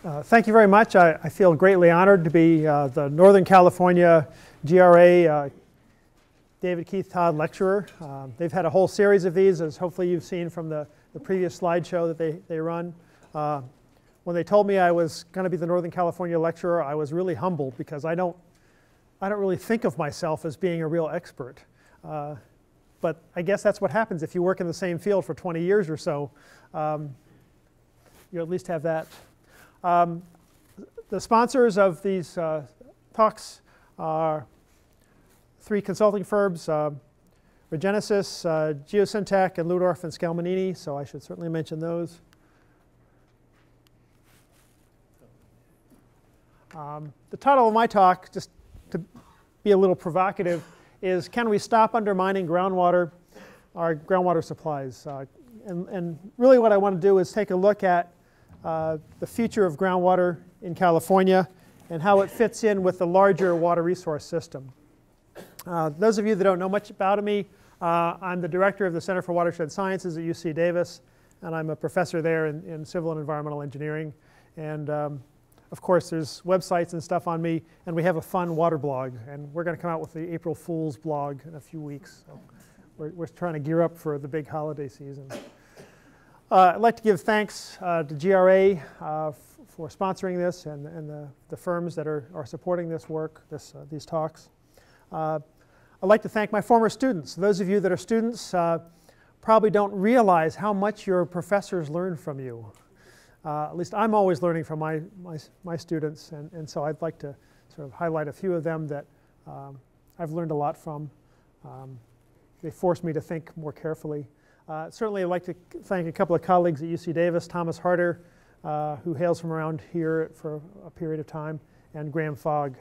Thank you very much. I feel greatly honored to be the Northern California GRA David Keith Todd Lecturer. They've had a whole series of these, as hopefully you've seen from the previous slideshow that they run. When they told me I was going to be the Northern California Lecturer, I was really humbled because I don't really think of myself as being a real expert. But I guess that's what happens if you work in the same field for 20 years or so. You at least have that. The sponsors of these talks are three consulting firms, Regenesis, Geosyntec, and Ludorf and Scalmanini, so I should certainly mention those. The title of my talk, just to be a little provocative, is Can We Stop Undermining Groundwater, our groundwater supplies? And really what I want to do is take a look at the future of groundwater in California and how it fits in with the larger water resource system. Those of you that don't know much about me, I'm the director of the Center for Watershed Sciences at UC Davis, and I'm a professor there in civil and environmental engineering. And of course, there's websites and stuff on me, and we have a fun water blog, and we're going to come out with the April Fool's blog in a few weeks. So we're trying to gear up for the big holiday season. I'd like to give thanks to GRA for sponsoring this and the firms that are supporting this work, these talks. I'd like to thank my former students. Those of you that are students probably don't realize how much your professors learn from you. At least I'm always learning from my students, and so I'd like to sort of highlight a few of them that I've learned a lot from. They force me to think more carefully. Certainly I'd like to thank a couple of colleagues at UC Davis, Thomas Harder, who hails from around here for a period of time, and Graham Fogg.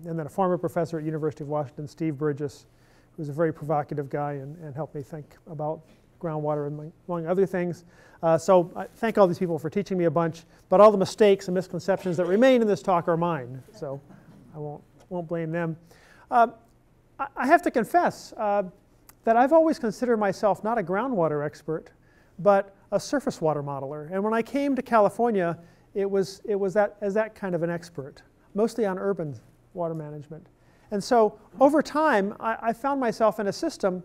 And then a former professor at University of Washington, Steve Burgess, who's a very provocative guy and helped me think about groundwater among other things. So I thank all these people for teaching me a bunch, but all the mistakes and misconceptions that remain in this talk are mine, so I won't blame them. I have to confess that I've always considered myself not a groundwater expert, but a surface water modeler. And when I came to California, it was that kind of an expert, mostly on urban water management. And so over time, I found myself in a system.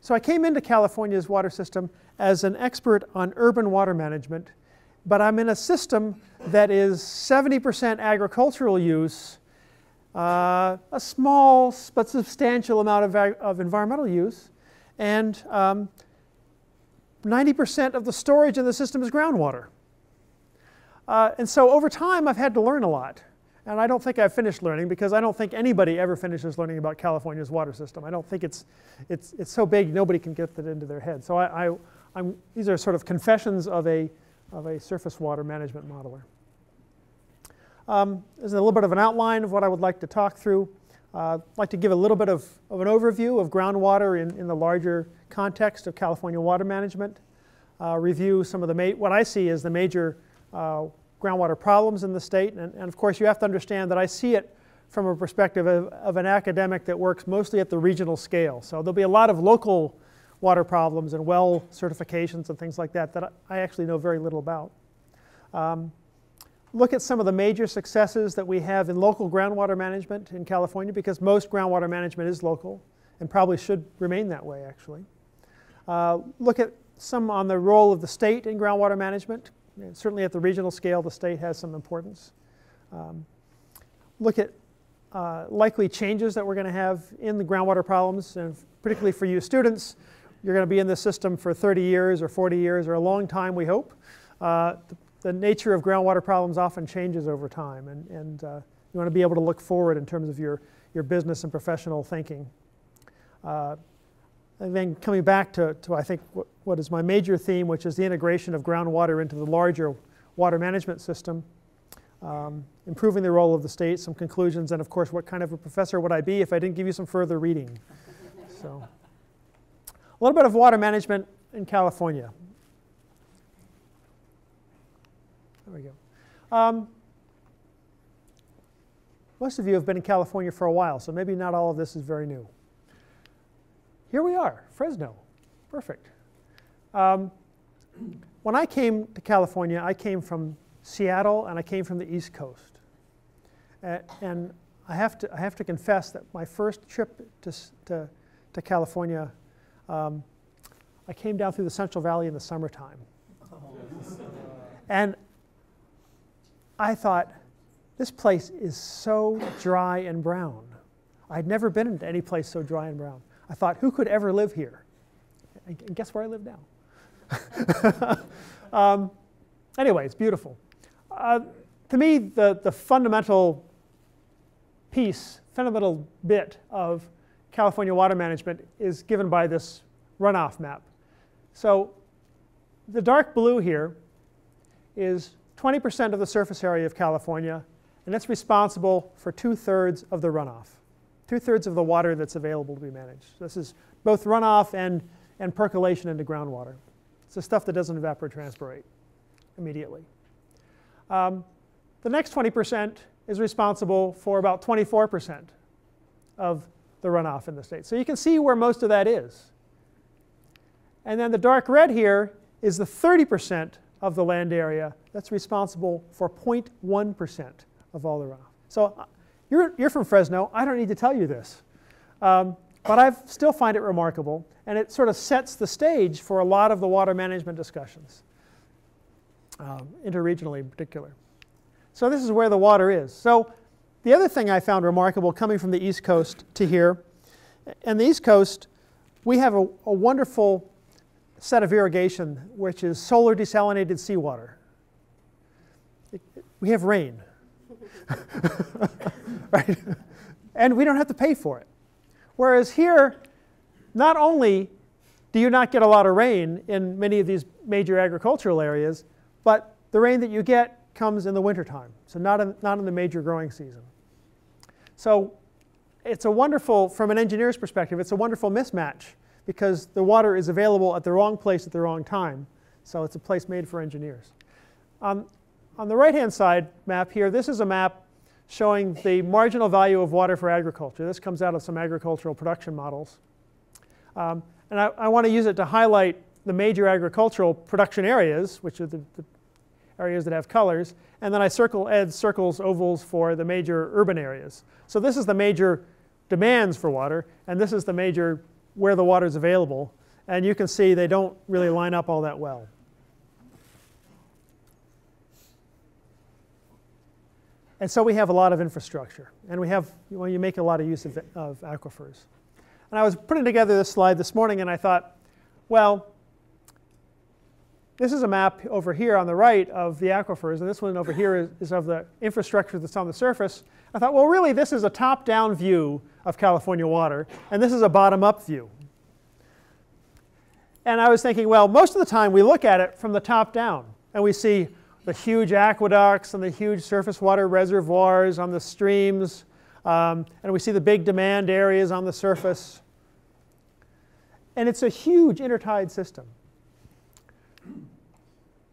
So I came into California's water system as an expert on urban water management, but I'm in a system that is 70% agricultural use, a small but substantial amount of environmental use, and 90% of the storage in the system is groundwater. And so over time, I've had to learn a lot. And I don't think I've finished learning, because I don't think anybody ever finishes learning about California's water system. I don't think it's so big nobody can get that into their head. So these are sort of confessions of a surface water management modeler. There's a little bit of an outline of what I would like to talk through. I'd like to give a little bit of an overview of groundwater in the larger context of California water management. Review some of what I see as the major groundwater problems in the state. And of course, you have to understand that I see it from a perspective of an academic that works mostly at the regional scale. So there'll be a lot of local water problems and well certifications and things like that I actually know very little about. Look at some of the major successes that we have in local groundwater management in California, because most groundwater management is local and probably should remain that way, actually. Look at some on the role of the state in groundwater management. Certainly at the regional scale, the state has some importance. Look at likely changes that we're going to have in the groundwater problems, and particularly for you students, you're going to be in this system for 30 years or 40 years or a long time, we hope. The nature of groundwater problems often changes over time, and you want to be able to look forward in terms of your business and professional thinking. And then coming back to I think, what is my major theme, which is the integration of groundwater into the larger water management system, improving the role of the state, some conclusions, and of course, what kind of a professor would I be if I didn't give you some further reading? So, a little bit of water management in California. There we go. Most of you have been in California for a while, so maybe not all of this is very new. Here we are, Fresno. Perfect. When I came to California, I came from Seattle, and I came from the East Coast. And I have to confess that my first trip to California, I came down through the Central Valley in the summertime. And I thought, this place is so dry and brown. I'd never been into any place so dry and brown. I thought, who could ever live here? And guess where I live now? Anyway, it's beautiful. To me, the fundamental bit of California water management is given by this runoff map. So the dark blue here is 20% of the surface area of California, and it's responsible for 2/3 of the runoff, 2/3 of the water that's available to be managed. This is both runoff and percolation into groundwater. It's the stuff that doesn't evapotranspirate immediately. The next 20% is responsible for about 24% of the runoff in the state. So you can see where most of that is. And then the dark red here is the 30% of the land area that's responsible for 0.1% of all the runoff. So you're from Fresno. I don't need to tell you this. But I still find it remarkable. And it sort of sets the stage for a lot of the water management discussions, interregionally in particular. So this is where the water is. So the other thing I found remarkable coming from the East Coast to here, and the East Coast, we have a wonderful set of irrigation, which is solar desalinated seawater. We have rain, right? And we don't have to pay for it. Whereas here, not only do you not get a lot of rain in many of these major agricultural areas, but the rain that you get comes in the wintertime, so not in the major growing season. So it's a wonderful, from an engineer's perspective, it's a wonderful mismatch because the water is available at the wrong place at the wrong time. So it's a place made for engineers. On the right-hand side map here, this is a map showing the marginal value of water for agriculture. This comes out of some agricultural production models. And I want to use it to highlight the major agricultural production areas, which are the areas that have colors, and then I add circles, ovals for the major urban areas. So this is the major demands for water, and this is the major where the water is available. And you can see they don't really line up all that well. And so we have a lot of infrastructure, and you make a lot of use of aquifers. And I was putting together this slide this morning, and I thought, well, this is a map over here on the right of the aquifers, and this one over here is of the infrastructure that's on the surface. I thought, well, really, this is a top-down view of California water, and this is a bottom-up view. And I was thinking, well, most of the time we look at it from the top down, and we see the huge aqueducts and the huge surface water reservoirs on the streams, and we see the big demand areas on the surface. And it's a huge intertide system.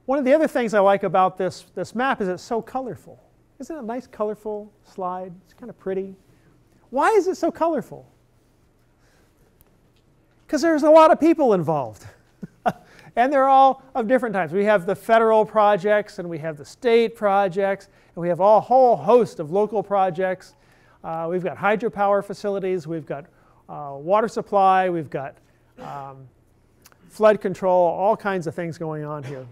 One of the other things I like about this map is it's so colorful. Isn't it a nice colorful slide? It's kind of pretty. Why is it so colorful? Because there's a lot of people involved. And they're all of different types. We have the federal projects, and we have the state projects, and we have a whole host of local projects. We've got hydropower facilities, we've got water supply, we've got flood control, all kinds of things going on here.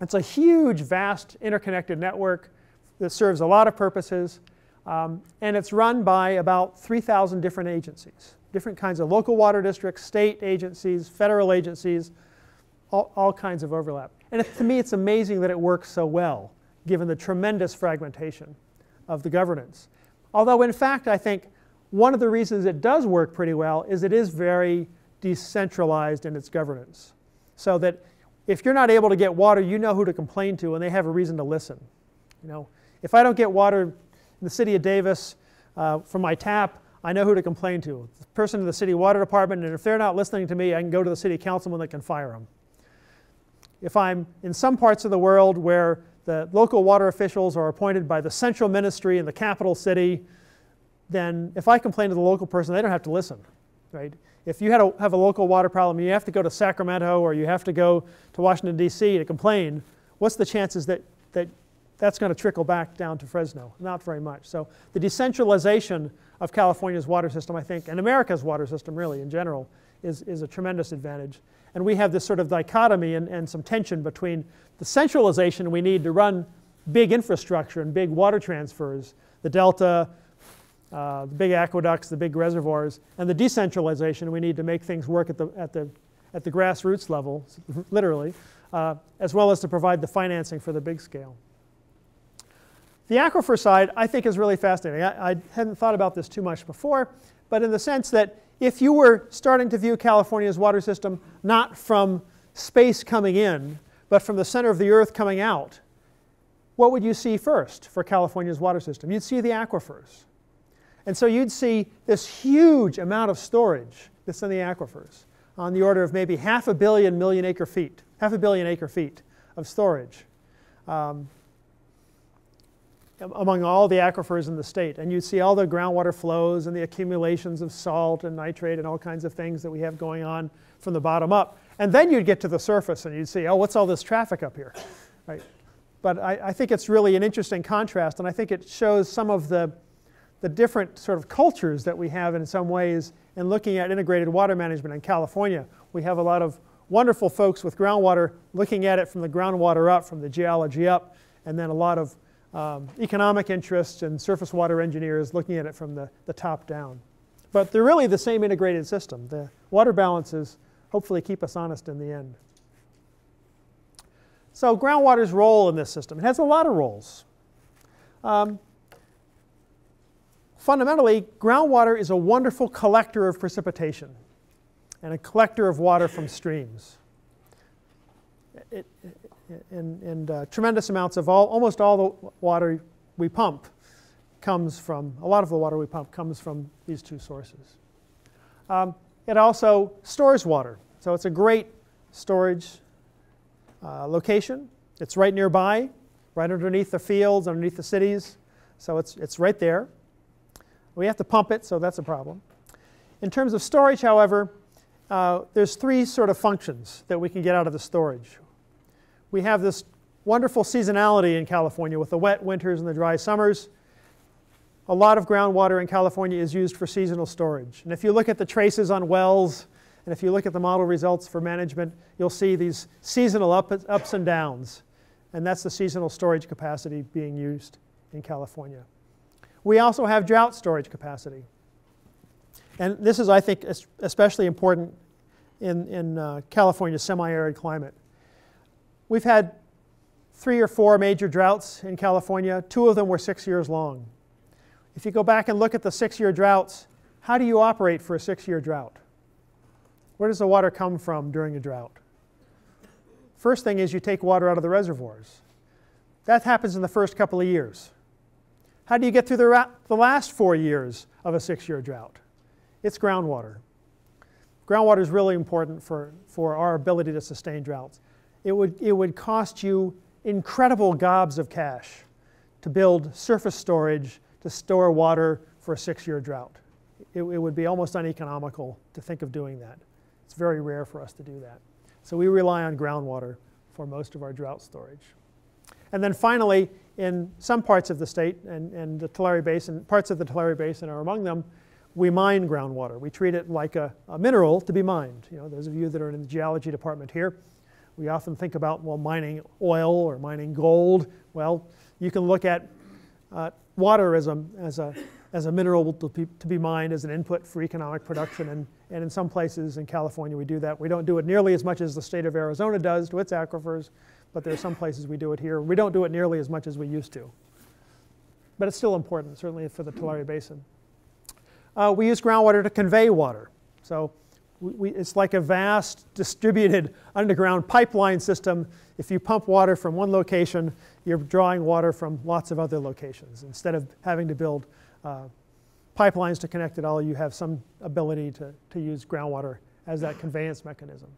It's a huge, vast, interconnected network that serves a lot of purposes, and it's run by about 3,000 different agencies, different kinds of local water districts, state agencies, federal agencies, all kinds of overlap. And to me, it's amazing that it works so well, given the tremendous fragmentation of the governance. Although, in fact, I think one of the reasons it does work pretty well is it is very decentralized in its governance. So that if you're not able to get water, you know who to complain to, and they have a reason to listen. You know, if I don't get water in the city of Davis from my tap, I know who to complain to. The person in the city water department, and if they're not listening to me, I can go to the city councilman that can fire them. If I'm in some parts of the world where the local water officials are appointed by the central ministry in the capital city, then if I complain to the local person, they don't have to listen, right? If you have a local water problem, you have to go to Sacramento or you have to go to Washington, D.C. to complain, what's the chances that that's going to trickle back down to Fresno, not very much. So the decentralization of California's water system, I think, and America's water system really in general, is a tremendous advantage. And we have this sort of dichotomy and some tension between the centralization we need to run big infrastructure and big water transfers, the delta, the big aqueducts, the big reservoirs, and the decentralization we need to make things work at the grassroots level, literally, as well as to provide the financing for the big scale. The aquifer side, I think, is really fascinating. I hadn't thought about this too much before, but in the sense that if you were starting to view California's water system not from space coming in, but from the center of the earth coming out, what would you see first for California's water system? You'd see the aquifers. And so you'd see this huge amount of storage that's in the aquifers, on the order of maybe 500 million acre feet of storage among all the aquifers in the state. And you'd see all the groundwater flows and the accumulations of salt and nitrate and all kinds of things that we have going on from the bottom up. And then you'd get to the surface and you'd see, oh, what's all this traffic up here? Right? But I think it's really an interesting contrast, and I think it shows some of the different sort of cultures that we have in some ways in looking at integrated water management in California. We have a lot of wonderful folks with groundwater looking at it from the groundwater up, from the geology up, and then a lot of economic interests and surface water engineers looking at it from the top down. But they're really the same integrated system. The water balances hopefully keep us honest in the end. So groundwater's role in this system, it has a lot of roles. Fundamentally, groundwater is a wonderful collector of precipitation and a collector of water from streams. Tremendous amounts of almost all the water we pump comes from, a lot of the water we pump comes from these two sources. It also stores water. So it's a great storage location. It's right nearby, right underneath the fields, underneath the cities. So it's right there. We have to pump it, so that's a problem. In terms of storage, however, there's three sort of functions that we can get out of the storage. We have this wonderful seasonality in California with the wet winters and the dry summers. A lot of groundwater in California is used for seasonal storage. And if you look at the traces on wells, and if you look at the model results for management, you'll see these seasonal ups and downs. And that's the seasonal storage capacity being used in California. We also have drought storage capacity. And this is, I think, especially important in California's semi-arid climate. We've had 3 or 4 major droughts in California. 2 of them were 6 years long. If you go back and look at the 6-year droughts, how do you operate for a 6-year drought? Where does the water come from during a drought? First thing is you take water out of the reservoirs. That happens in the first couple of years. How do you get through the last 4 years of a 6-year drought? It's groundwater. Groundwater is really important for our ability to sustain droughts. It would cost you incredible gobs of cash to build surface storage to store water for a 6-year drought. It would be almost uneconomical to think of doing that. It's very rare for us to do that. So we rely on groundwater for most of our drought storage. And then finally, in some parts of the state, and the Tulare Basin, parts of the Tulare Basin are among them, we mine groundwater. We treat it like a mineral to be mined. You know, those of you that are in the geology department here, we often think about, well, mining oil or mining gold. Well, you can look at water as a mineral to be mined as an input for economic production. And in some places in California we do that. We don't do it nearly as much as the state of Arizona does to its aquifers, but there are some places we do it here. We don't do it nearly as much as we used to. But it's still important, certainly for the Tulare Basin. We use groundwater to convey water. So it's like a vast distributed underground pipeline system. If you pump water from one location, you're drawing water from lots of other locations. Instead of having to build pipelines to connect it all, you have some ability to use groundwater as that conveyance mechanism.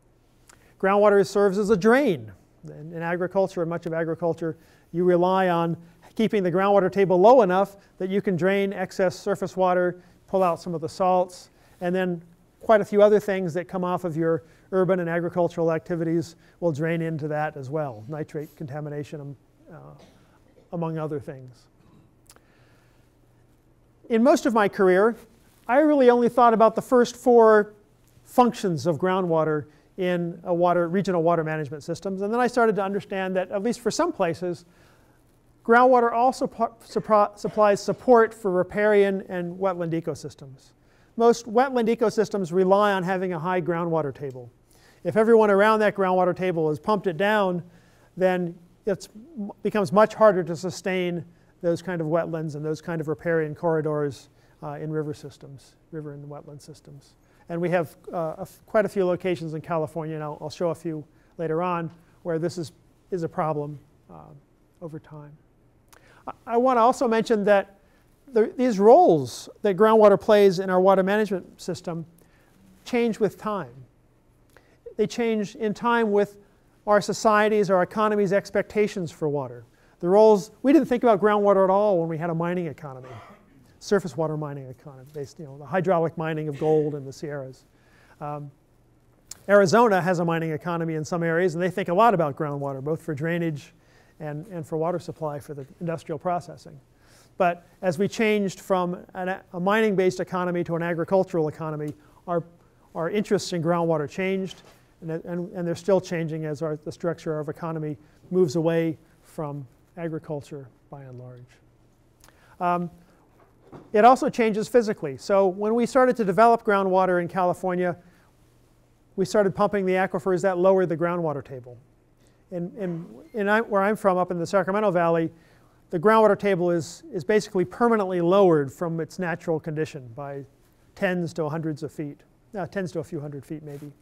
Groundwater serves as a drain. In agriculture, and much of agriculture, you rely on keeping the groundwater table low enough that you can drain excess surface water, pull out some of the salts, and then quite a few other things that come off of your urban and agricultural activities will drain into that as well. Nitrate contamination, among other things. In most of my career, I really only thought about the first 4 functions of groundwater in regional water management systems. And then I started to understand that, at least for some places, groundwater also supplies support for riparian and wetland ecosystems. Most wetland ecosystems rely on having a high groundwater table. If everyone around that groundwater table has pumped it down, then it becomes much harder to sustain those kind of wetlands and those kind of riparian corridors in river systems, river and wetland systems. And we have quite a few locations in California, and I'll show a few later on, where this is a problem over time. I want to also mention that these roles that groundwater plays in our water management system change with time. They change in time with our society's, our economy's expectations for water. The roles, we didn't think about groundwater at all when we had a mining economy, surface water mining economy, based, the hydraulic mining of gold in the Sierras. Arizona has a mining economy in some areas, and they think a lot about groundwater, both for drainage and for water supply for the industrial processing. But as we changed from a mining-based economy to an agricultural economy, our interests in groundwater changed, and they're still changing as the structure of our economy moves away from agriculture by and large. It also changes physically. So when we started to develop groundwater in California, we started pumping the aquifers that lowered the groundwater table. Where I'm from, up in the Sacramento Valley, the groundwater table is basically permanently lowered from its natural condition by tens to hundreds of feet, tens to a few hundred feet maybe.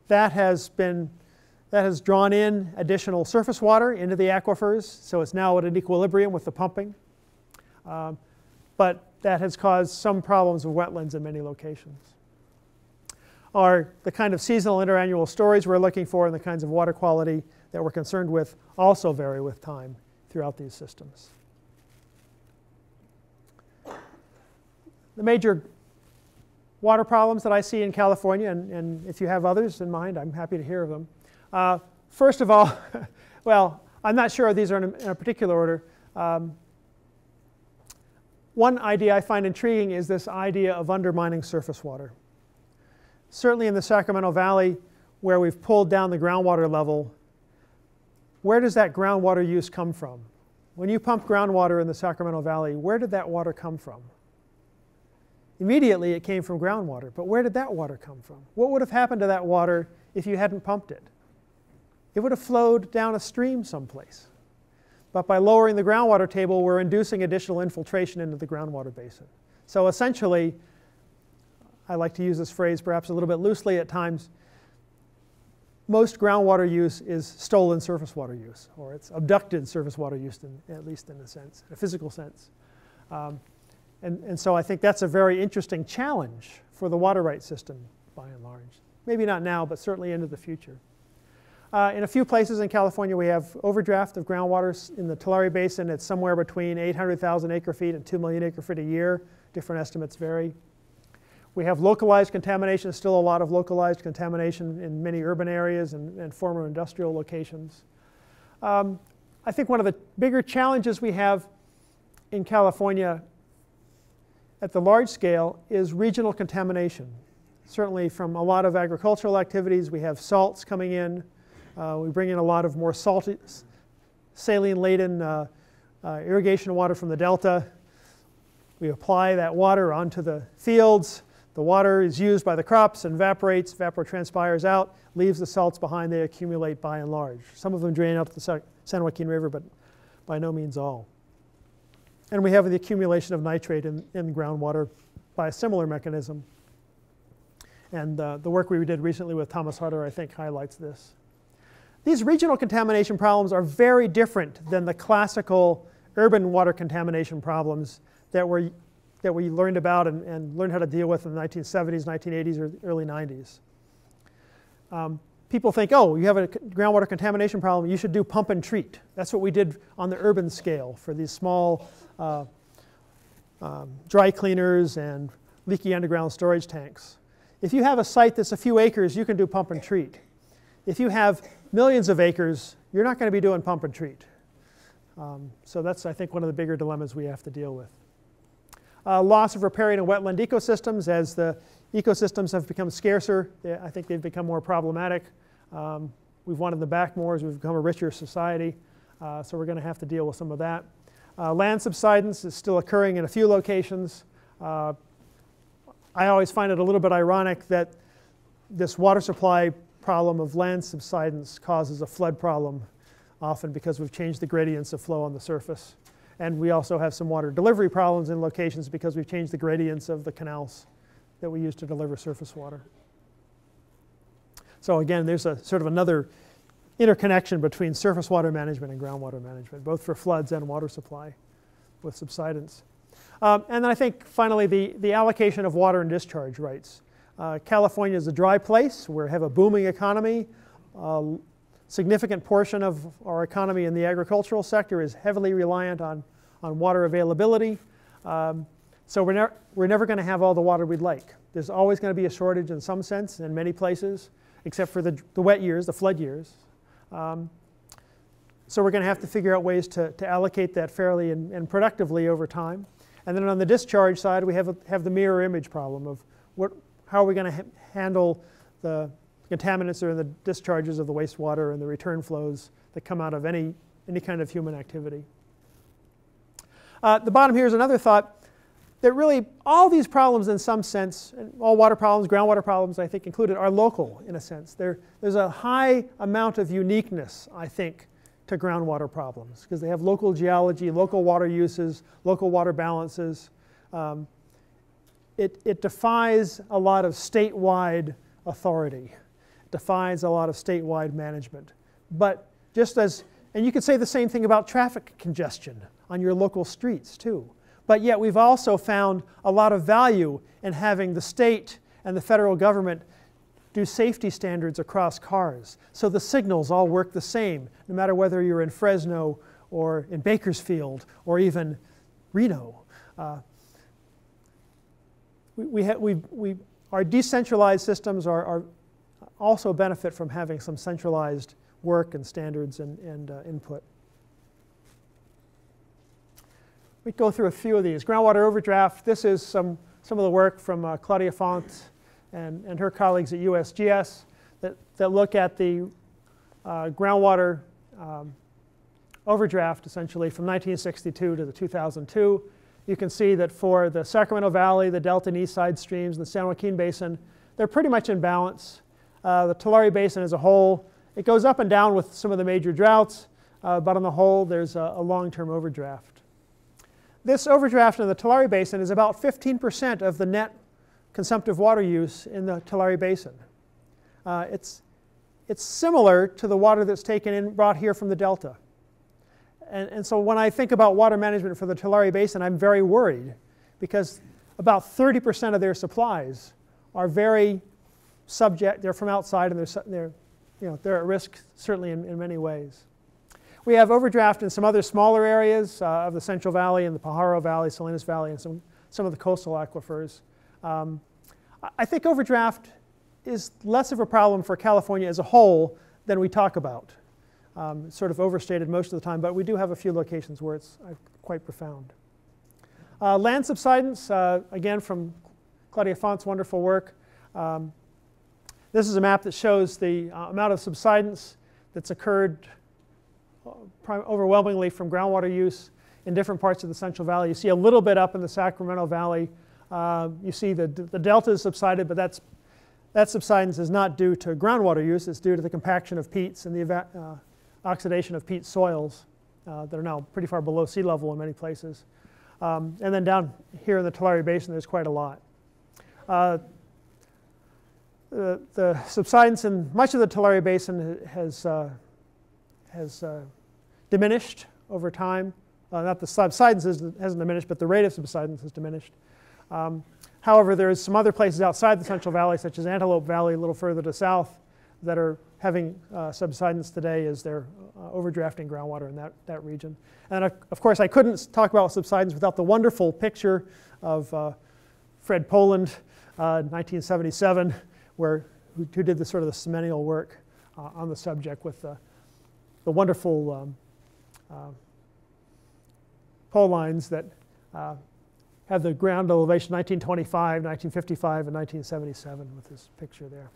That has drawn in additional surface water into the aquifers, so it's now at an equilibrium with the pumping. But that has caused some problems with wetlands in many locations. The kind of seasonal interannual storage we're looking for and the kinds of water quality that we're concerned with also vary with time throughout these systems. The major water problems that I see in California, and if you have others in mind, I'm happy to hear of them. First of all, well, I'm not sure these are in a particular order. One idea I find intriguing is this idea of undermining surface water. Certainly in the Sacramento Valley, where we've pulled down the groundwater level, where does that groundwater use come from? When you pump groundwater in the Sacramento Valley, where did that water come from? Immediately it came from groundwater, but where did that water come from? What would have happened to that water if you hadn't pumped it? It would have flowed down a stream someplace. But by lowering the groundwater table, we're inducing additional infiltration into the groundwater basin. So essentially, I like to use this phrase perhaps a little bit loosely at times, most groundwater use is stolen surface water use, or it's abducted surface water use, at least in a sense, in a physical sense. And so I think that's a very interesting challenge for the water rights system, by and large. Maybe not now, but certainly into the future. In a few places in California, we have overdraft of groundwater in the Tulare Basin. It's somewhere between 800,000 acre-feet and 2 million acre-feet a year. Different estimates vary. We have localized contamination, still a lot of localized contamination in many urban areas and former industrial locations. I think one of the bigger challenges we have in California at the large scale is regional contamination. Certainly from a lot of agricultural activities, we have salts coming in. We bring in a lot of more salty, saline-laden irrigation water from the delta. We apply that water onto the fields. The water is used by the crops and evaporates, evapotranspires out, leaves the salts behind. They accumulate by and large. Some of them drain out to the San Joaquin River, but by no means all. And we have the accumulation of nitrate in groundwater by a similar mechanism. And the work we did recently with Thomas Harder, I think, highlights this. These regional contamination problems are very different than the classical urban water contamination problems that we learned about and learned how to deal with in the 1970s, 1980s, or early 90s. People think, oh, you have a groundwater contamination problem, you should do pump and treat. That's what we did on the urban scale for these small dry cleaners and leaky underground storage tanks. If you have a site that's a few acres, you can do pump and treat. If you have millions of acres, you're not going to be doing pump and treat. So that's, I think, one of the bigger dilemmas we have to deal with. Loss of riparian and wetland ecosystems. As the ecosystems have become scarcer, I think they've become more problematic. We've wanted them back more as we've become a richer society. So we're going to have to deal with some of that. Land subsidence is still occurring in a few locations. I always find it a little bit ironic that this water supply problem of land subsidence causes a flood problem, often because we've changed the gradients of flow on the surface. And we also have some water delivery problems in locations because we've changed the gradients of the canals that we use to deliver surface water. So again, there's a sort of another interconnection between surface water management and groundwater management, both for floods and water supply with subsidence. And then I think finally the allocation of water and discharge rights. California is a dry place. We have a booming economy. Significant portion of our economy in the agricultural sector is heavily reliant on water availability. So we're never going to have all the water we'd like. There's always going to be a shortage in some sense in many places, except for the wet years, the flood years. So we're going to have to figure out ways to allocate that fairly and productively over time. And then on the discharge side, we have the mirror image problem of how are we going to handle the contaminants that are in the discharges of the wastewater and the return flows that come out of any kind of human activity. The bottom here is another thought that really all these problems in some sense, and all water problems, groundwater problems I think included, are local in a sense. There's a high amount of uniqueness, I think, to groundwater problems because they have local geology, local water uses, local water balances. It defies a lot of statewide authority. It defies a lot of statewide management. But just as, and you could say the same thing about traffic congestion on your local streets too. But yet we've also found a lot of value in having the state and the federal government do safety standards across cars. So the signals all work the same, no matter whether you're in Fresno or in Bakersfield or even Reno. Our decentralized systems are also benefit from having some centralized work and standards and input. We go through a few of these. Groundwater overdraft. This is some of the work from Claudia Font and her colleagues at USGS that look at the groundwater overdraft essentially from 1962 to the 2002. You can see that for the Sacramento Valley, the Delta and East Side streams, and the San Joaquin Basin, they're pretty much in balance. The Tulare Basin as a whole, it goes up and down with some of the major droughts, but on the whole, there's a long-term overdraft. This overdraft in the Tulare Basin is about 15% of the net consumptive water use in the Tulare Basin. It's similar to the water that's taken in, brought here from the Delta. And so when I think about water management for the Tulare Basin, I'm very worried because about 30% of their supplies are very subject, they're from outside and they're at risk certainly in many ways. We have overdraft in some other smaller areas of the Central Valley and the Pajaro Valley, Salinas Valley, and some of the coastal aquifers. I think overdraft is less of a problem for California as a whole than we talk about. It's sort of overstated most of the time, but we do have a few locations where it's quite profound. Land subsidence, again from Claudia Font's wonderful work. This is a map that shows the amount of subsidence that's occurred overwhelmingly from groundwater use in different parts of the Central Valley. You see a little bit up in the Sacramento Valley. You see the delta is subsided, but that subsidence is not due to groundwater use. It's due to the compaction of peats and the oxidation of peat soils that are now pretty far below sea level in many places. And then down here in the Tulare Basin, there's quite a lot. The subsidence in much of the Tulare Basin has diminished over time. Not the subsidence hasn't diminished, but the rate of subsidence has diminished. However, there's some other places outside the Central Valley, such as Antelope Valley, a little further to south, that are having subsidence today as they're overdrafting groundwater in that region. And of course, I couldn't talk about subsidence without the wonderful picture of Fred Poland, 1977, who did the sort of the seminal work on the subject with the wonderful pole lines that have the ground elevation 1925, 1955, and 1977 with this picture there.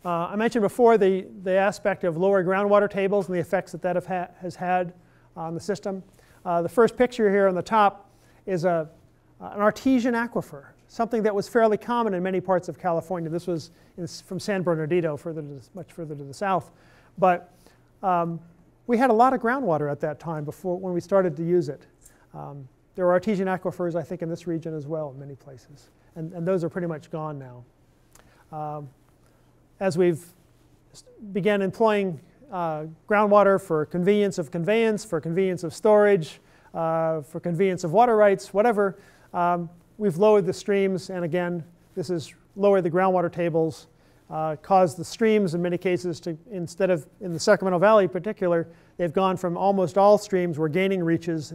I mentioned before the aspect of lower groundwater tables and the effects that has had on the system. The first picture here on the top is an artesian aquifer, something that was fairly common in many parts of California. This was from San Bernardino, much further to the south. But we had a lot of groundwater at that time when we started to use it. There are artesian aquifers, I think, in this region as well in many places. And those are pretty much gone now. As we've began employing groundwater for convenience of conveyance, for convenience of storage, for convenience of water rights, whatever, we've lowered the streams. And again, this has lowered the groundwater tables, caused the streams in many cases to, instead of in the Sacramento Valley in particular, they've gone from almost all streams were gaining reaches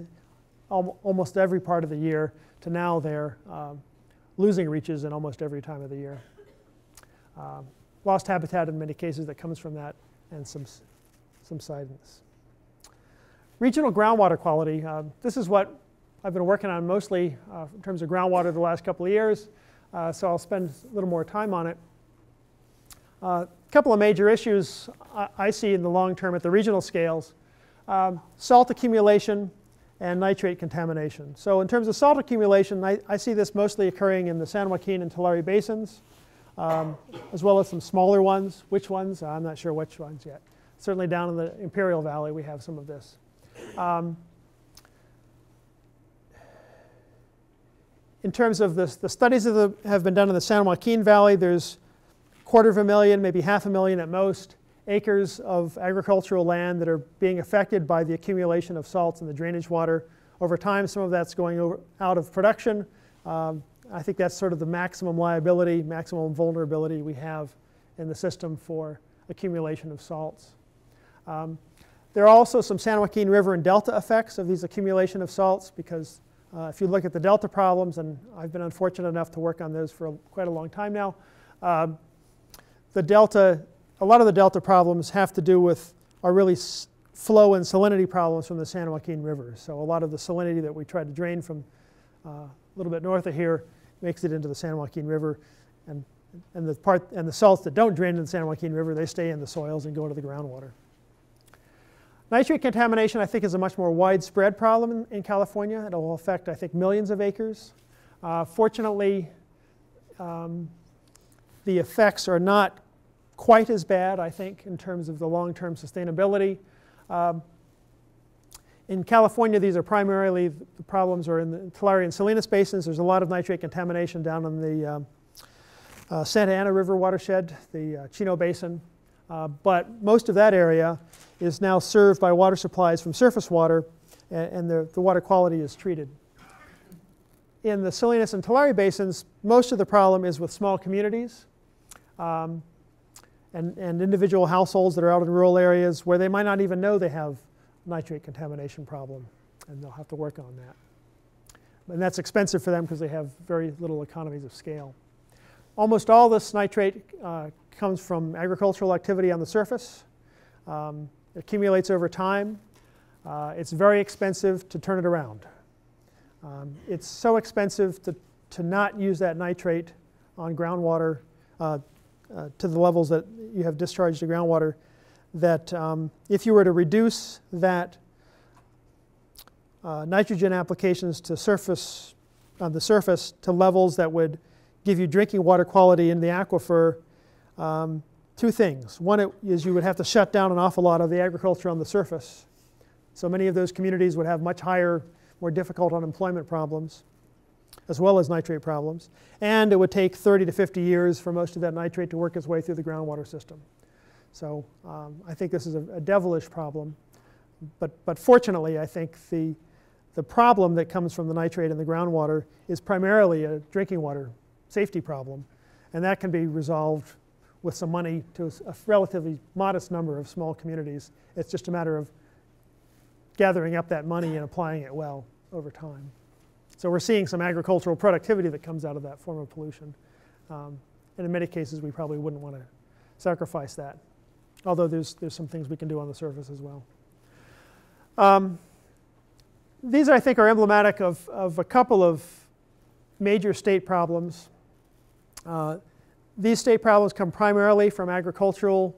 almost every part of the year to now they're losing reaches in almost every time of the year. Lost habitat in many cases that comes from that, and some subsidence. Regional groundwater quality. This is what I've been working on mostly in terms of groundwater the last couple of years, so I'll spend a little more time on it. A couple of major issues I see in the long term at the regional scales. Salt accumulation and nitrate contamination. So in terms of salt accumulation, I see this mostly occurring in the San Joaquin and Tulare basins, as well as some smaller ones. Which ones? I'm not sure which ones yet. Certainly down in the Imperial Valley we have some of this. In terms of the studies that have been done in the San Joaquin Valley, there's 250,000, maybe 500,000 at most, acres of agricultural land that are being affected by the accumulation of salts in the drainage water. Over time, some of that's going out of production. I think that's sort of the maximum liability, maximum vulnerability we have in the system for accumulation of salts. There are also some San Joaquin River and Delta effects of these accumulation of salts, because if you look at the Delta problems, and I've been unfortunate enough to work on those for quite a long time now, the Delta, a lot of the Delta problems have to do with are really flow and salinity problems from the San Joaquin River. So a lot of the salinity that we try to drain from a little bit north of here makes it into the San Joaquin River, and the salts that don't drain in the San Joaquin River, they stay in the soils and go into the groundwater. Nitrate contamination, I think, is a much more widespread problem in California. It will affect, I think, millions of acres. Fortunately, the effects are not quite as bad, I think, in terms of the long-term sustainability. In California, these are primarily, the problems are in the Tulare and Salinas basins. There's a lot of nitrate contamination down in the Santa Ana River watershed, the Chino Basin. But most of that area is now served by water supplies from surface water, and the water quality is treated. In the Salinas and Tulare basins, most of the problem is with small communities and individual households that are out in rural areas where they might not even know they have nitrate contamination problem, and they'll have to work on that. And that's expensive for them because they have very little economies of scale. Almost all this nitrate comes from agricultural activity on the surface. It accumulates over time. It's very expensive to turn it around. It's so expensive to not use that nitrate on groundwater to the levels that you have discharged to groundwater, that if you were to reduce that nitrogen applications to the surface to levels that would give you drinking water quality in the aquifer, two things. One is you would have to shut down an awful lot of the agriculture on the surface. So many of those communities would have much higher, more difficult unemployment problems, as well as nitrate problems. And it would take 30 to 50 years for most of that nitrate to work its way through the groundwater system. So I think this is a devilish problem. But fortunately, I think the problem that comes from the nitrate in the groundwater is primarily a drinking water safety problem. And that can be resolved with some money to a relatively modest number of small communities. It's just a matter of gathering up that money and applying it well over time. So we're seeing some agricultural productivity that comes out of that form of pollution. And in many cases, we probably wouldn't want to sacrifice that, although there's some things we can do on the surface as well. These, I think, are emblematic of a couple of major state problems. These state problems come primarily from agricultural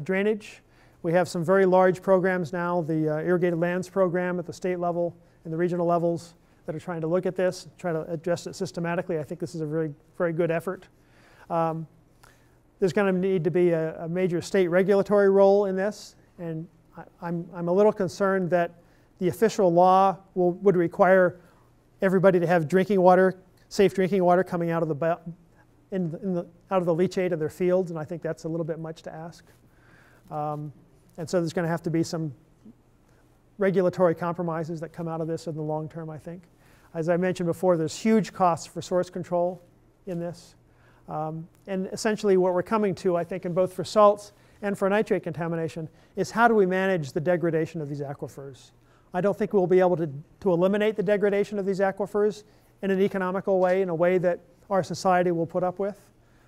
drainage. We have some very large programs now, the Irrigated Lands Program at the state level and the regional levels that are trying to look at this, try to address it systematically. I think this is a very, very good effort. There's going to need to be a major state regulatory role in this, and I'm a little concerned that the official law would require everybody to have drinking water, safe drinking water coming out of the out of the leachate of their fields, and I think that's a little bit much to ask. And so there's going to have to be some regulatory compromises that come out of this in the long term, I think. As I mentioned before, there's huge costs for source control in this. And essentially what we're coming to, I think, in both for salts and for nitrate contamination, is how do we manage the degradation of these aquifers? I don't think we'll be able to eliminate the degradation of these aquifers in an economical way, in a way that our society will put up with.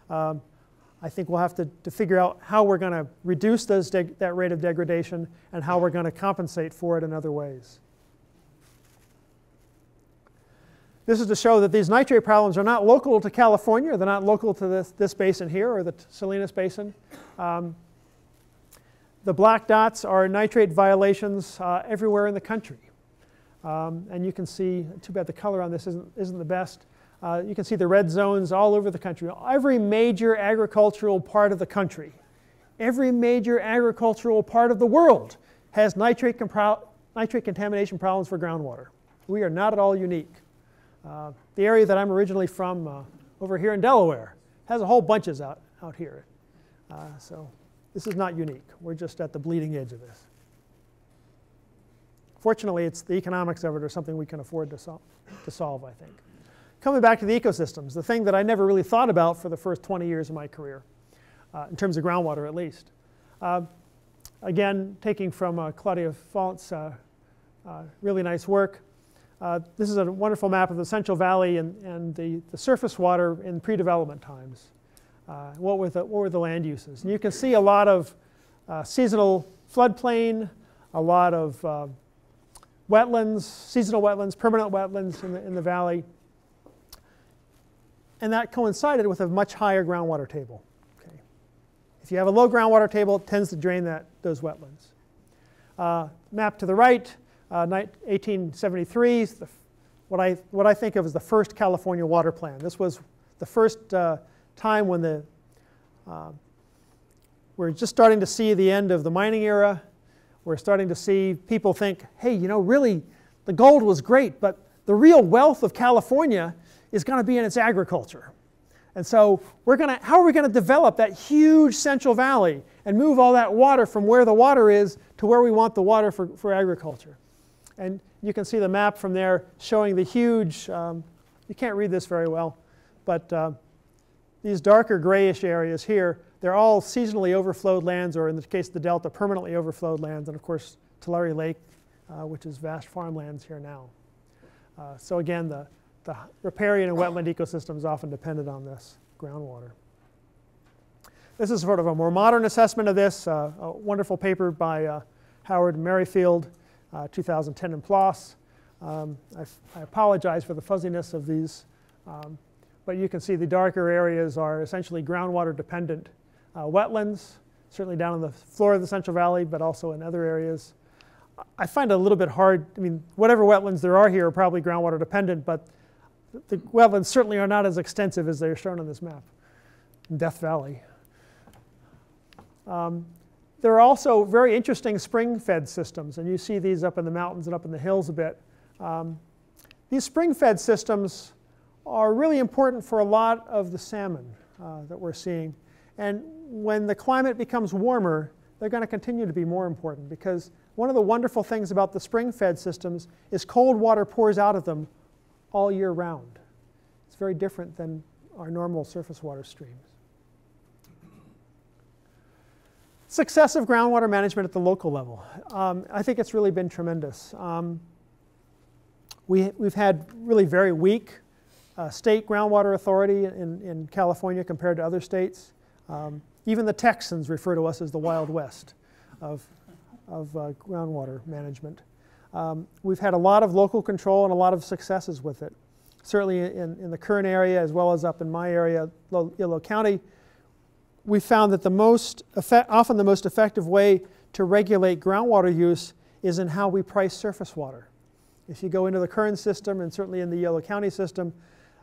I think we'll have to figure out how we're going to reduce that rate of degradation and how we're going to compensate for it in other ways. This is to show that these nitrate problems are not local to California. They're not local to this basin here or the Salinas Basin. The black dots are nitrate violations everywhere in the country. And you can see, too bad the color on this isn't the best. You can see the red zones all over the country. Every major agricultural part of the country, every major agricultural part of the world has nitrate contamination problems for groundwater. We are not at all unique. The area that I'm originally from, over here in Delaware, has a whole bunches out here. So this is not unique. We're just at the bleeding edge of this. Fortunately, it's the economics of it are something we can afford to solve, I think. Coming back to the ecosystems, the thing that I never really thought about for the first 20 years of my career, in terms of groundwater at least. Again, taking from Claudia Falt's really nice work, this is a wonderful map of the Central Valley and the surface water in pre-development times. What were the land uses? And you can see a lot of seasonal floodplain, a lot of wetlands, seasonal wetlands, permanent wetlands in the valley. And that coincided with a much higher groundwater table. Okay. If you have a low groundwater table, it tends to drain those wetlands. Map to the right, 1873, what I think of as the first California water plan. This was the first time when we're just starting to see the end of the mining era. We're starting to see people think, hey, you know, really, the gold was great, but the real wealth of California is going to be in its agriculture. And so how are we going to develop that huge Central Valley and move all that water from where the water is to where we want the water for agriculture? And you can see the map from there showing the huge, you can't read this very well, but these darker grayish areas here, they're all seasonally overflowed lands, or in the case of the Delta, permanently overflowed lands, and of course Tulare Lake, which is vast farmlands here now. So again, the riparian and wetland ecosystems often depended on this groundwater. This is sort of a more modern assessment of this, a wonderful paper by Howard Merrifield, 2010 in PLOS. I apologize for the fuzziness of these, but you can see the darker areas are essentially groundwater dependent wetlands, certainly down on the floor of the Central Valley, but also in other areas. I find it a little bit hard. I mean, whatever wetlands there are here are probably groundwater dependent, but the wetlands certainly are not as extensive as they're shown on this map in Death Valley. There are also very interesting spring-fed systems, and you see these up in the mountains and up in the hills a bit. These spring-fed systems are really important for a lot of the salmon that we're seeing. And when the climate becomes warmer, they're going to continue to be more important, because one of the wonderful things about the spring-fed systems is cold water pours out of them all year round. It's very different than our normal surface water streams. Success of groundwater management at the local level. I think it's really been tremendous. We've had really very weak state groundwater authority in California compared to other states. Even the Texans refer to us as the Wild West of groundwater management. We've had a lot of local control and a lot of successes with it. Certainly in the Kern area, as well as up in my area, Yolo County, we found that often the most effective way to regulate groundwater use is in how we price surface water. If you go into the Kern system, and certainly in the Yolo County system,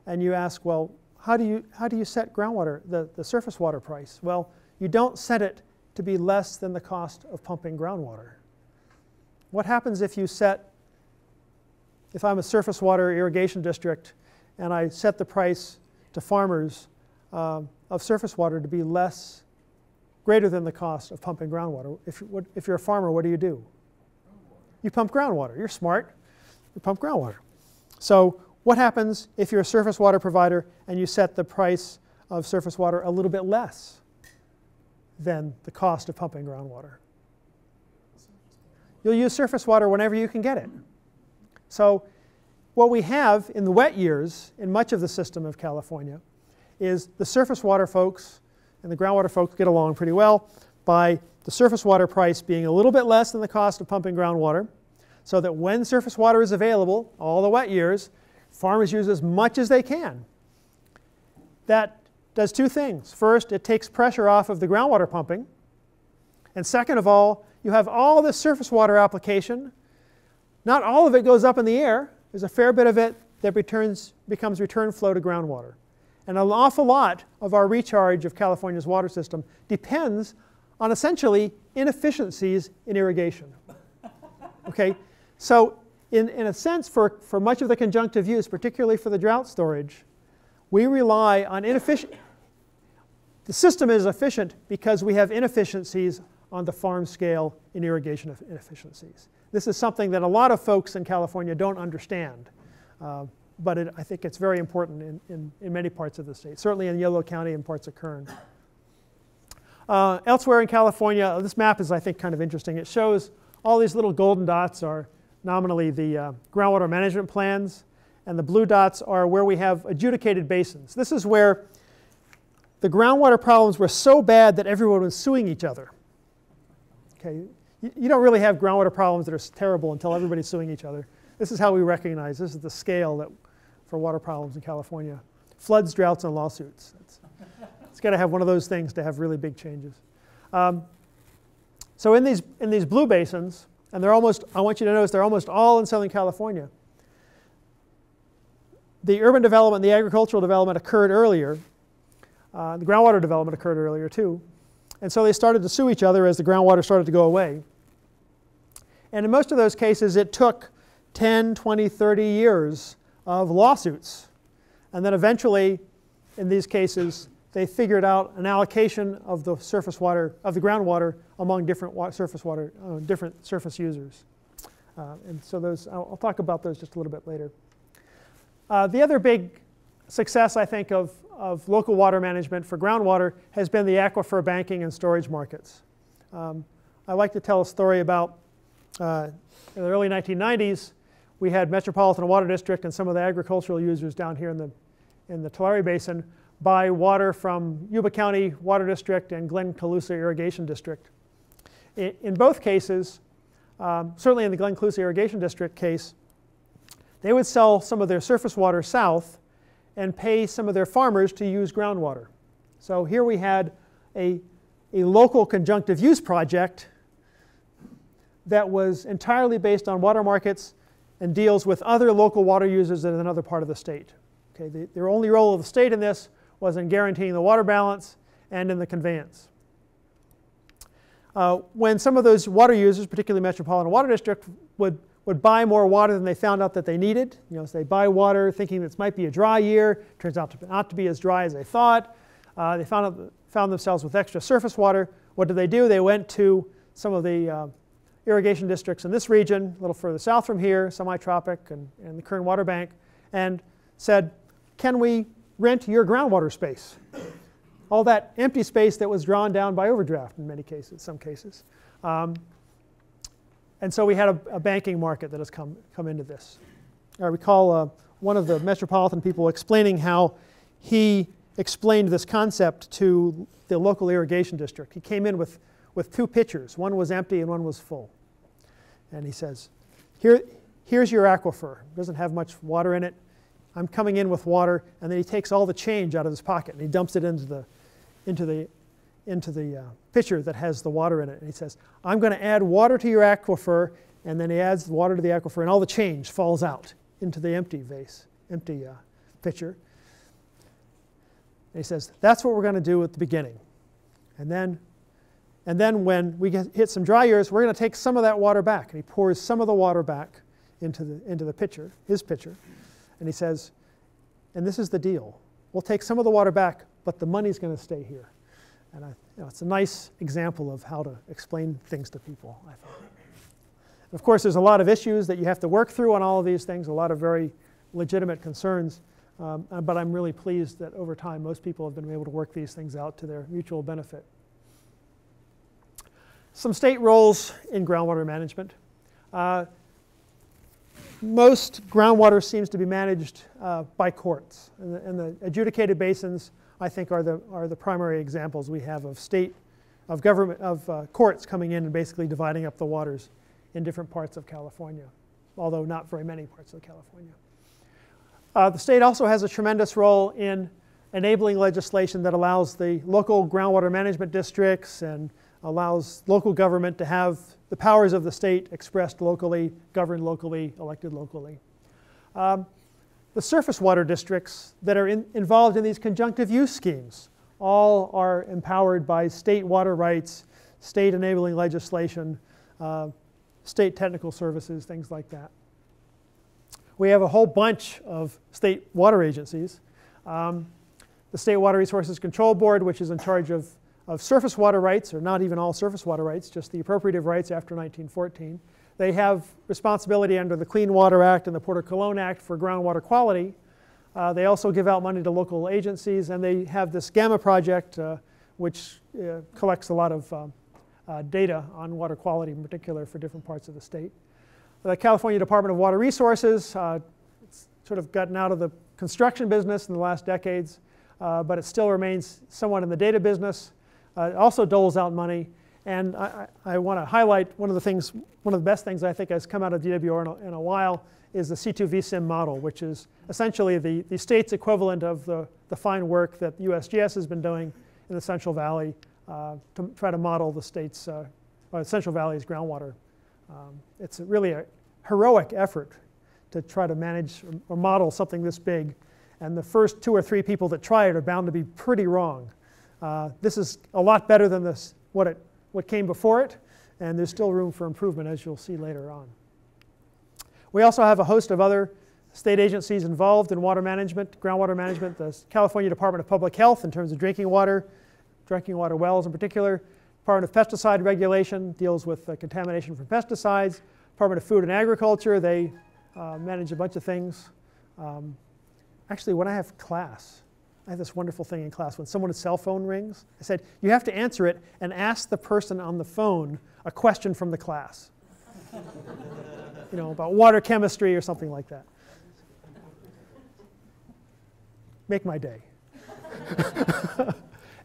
and you ask, well, how do you set groundwater, the surface water price? Well, you don't set it to be less than the cost of pumping groundwater. What happens if I'm a surface water irrigation district and I set the price to farmers of surface water to be greater than the cost of pumping groundwater? If you're a farmer, what do? You pump groundwater. You're smart. You pump groundwater. So what happens if you're a surface water provider and you set the price of surface water a little bit less than the cost of pumping groundwater? You'll use surface water whenever you can get it. So what we have in the wet years in much of the system of California is the surface water folks and the groundwater folks get along pretty well by the surface water price being a little bit less than the cost of pumping groundwater, so that when surface water is available, all the wet years, farmers use as much as they can. That does two things. First, it takes pressure off of the groundwater pumping. And second of all, you have all this surface water application. Not all of it goes up in the air. There's a fair bit of it that becomes return flow to groundwater. And an awful lot of our recharge of California's water system depends on essentially inefficiencies in irrigation. Okay? So in a sense, for much of the conjunctive use, particularly for the drought storage, we rely on inefficient. The system is efficient because we have inefficiencies on the farm scale in irrigation inefficiencies. This is something that a lot of folks in California don't understand, but I think it's very important in many parts of the state, certainly in Yolo County and parts of Kern. Elsewhere in California, this map is, I think, kind of interesting. It shows all these little golden dots are nominally the groundwater management plans, and the blue dots are where we have adjudicated basins. This is where the groundwater problems were so bad that everyone was suing each other. Okay, you don't really have groundwater problems that are terrible until everybody's suing each other. This is how we recognize, this is the scale for water problems in California. Floods, droughts, and lawsuits. It's got to have one of those things to have really big changes. So in these blue basins, and I want you to notice they're almost all in Southern California. The urban development, the agricultural development occurred earlier. The groundwater development occurred earlier too. And so they started to sue each other as the groundwater started to go away. And in most of those cases, it took 10, 20, 30 years of lawsuits. And then eventually, in these cases, they figured out an allocation of the surface water, of the groundwater, among different different surface users. And so I'll talk about those just a little bit later. The other big success, I think, of local water management for groundwater has been the aquifer banking and storage markets. I like to tell a story about in the early 1990s, we had Metropolitan Water District and some of the agricultural users down here in the Tulare Basin buy water from Yuba County Water District and Glen Colusa Irrigation District. In both cases, certainly in the Glen Colusa Irrigation District case, they would sell some of their surface water south and pay some of their farmers to use groundwater. So here we had a local conjunctive use project that was entirely based on water markets and deals with other local water users in another part of the state. Okay, the only role of the state in this was in guaranteeing the water balance and in the conveyance. When some of those water users, particularly Metropolitan Water District, would buy more water than they found out that they needed. So they buy water thinking this might be a dry year. Turns out not to be as dry as they thought. They found themselves with extra surface water. What did? They went to some of the irrigation districts in this region, a little further south from here, semi-tropic and the Kern Water Bank, and said, can we rent your groundwater space? All that empty space that was drawn down by overdraft in many cases, some cases. And so we had a banking market that has come into this. I recall one of the Metropolitan people explaining how he explained this concept to the local irrigation district. He came in with two pitchers. One was empty and one was full. And he says, here's your aquifer. It doesn't have much water in it. I'm coming in with water, and then he takes all the change out of his pocket and he dumps it into the pitcher that has the water in it. And he says, I'm going to add water to your aquifer, and then he adds water to the aquifer, and all the change falls out into the empty pitcher. And he says, that's what we're going to do at the beginning. And then when we hit some dry years, we're going to take some of that water back. And he pours some of the water back into the pitcher, his pitcher. And he says, and this is the deal. We'll take some of the water back, but the money's going to stay here. And it's a nice example of how to explain things to people, I thought. And of course, there's a lot of issues that you have to work through on all of these things, a lot of very legitimate concerns. But I'm really pleased that over time, most people have been able to work these things out to their mutual benefit. Some state roles in groundwater management. Most groundwater seems to be managed by courts. And the adjudicated basins, I think, are the primary examples we have of courts coming in and basically dividing up the waters in different parts of California, although not very many parts of California. The state also has a tremendous role in enabling legislation that allows the local groundwater management districts and allows local government to have the powers of the state expressed locally, governed locally, elected locally. The surface water districts that are involved in these conjunctive use schemes all are empowered by state water rights, state enabling legislation, state technical services, things like that. We have a whole bunch of state water agencies. The State Water Resources Control Board, which is in charge of surface water rights, or not even all surface water rights, just the appropriative rights after 1914. They have responsibility under the Clean Water Act and the Porter Cologne Act for groundwater quality. They also give out money to local agencies, and they have this GAMMA project, which collects a lot of data on water quality, in particular for different parts of the state. The California Department of Water Resources, it's sort of gotten out of the construction business in the last decades, but it still remains somewhat in the data business. It also doles out money. And I want to highlight one of the best things I think has come out of DWR in a while is the C2VSIM model, which is essentially the state's equivalent of the fine work that USGS has been doing in the Central Valley to try to model the state's, or Central Valley's groundwater. It's really a heroic effort to try to manage or model something this big. And the first 2 or 3 people that try it are bound to be pretty wrong. This is a lot better than what came before it, and there's still room for improvement, as you'll see later on. We also have a host of other state agencies involved in water management, groundwater management, the California Department of Public Health in terms of drinking water wells in particular. Department of Pesticide Regulation deals with contamination from pesticides. Department of Food and Agriculture, they manage a bunch of things. Actually, when I have class, I have this wonderful thing in class. When someone's cell phone rings, I said, you have to answer it and ask the person on the phone a question from the class. About water chemistry or something like that. Make my day.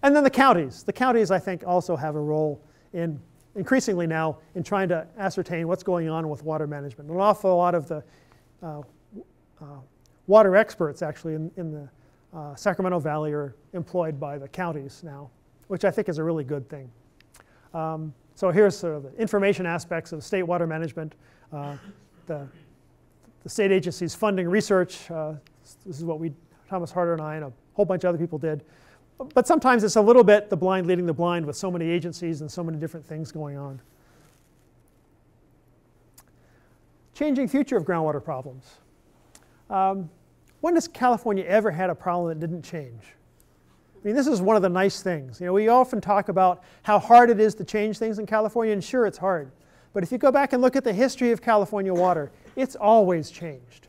And then the counties. The counties, I think, also have a role in, increasingly now, in trying to ascertain what's going on with water management. An awful lot of the water experts, actually, in the Sacramento Valley are employed by the counties now, which I think is a really good thing. So here's sort of the information aspects of state water management. The state agencies funding research. This is what Thomas Harder and I and a whole bunch of other people did. But sometimes it's a little bit the blind leading the blind with so many agencies and so many different things going on. Changing future of groundwater problems. When has California ever had a problem that didn't change? I mean, this is one of the nice things. We often talk about how hard it is to change things in California, and sure, it's hard. But if you go back and look at the history of California water, it's always changed.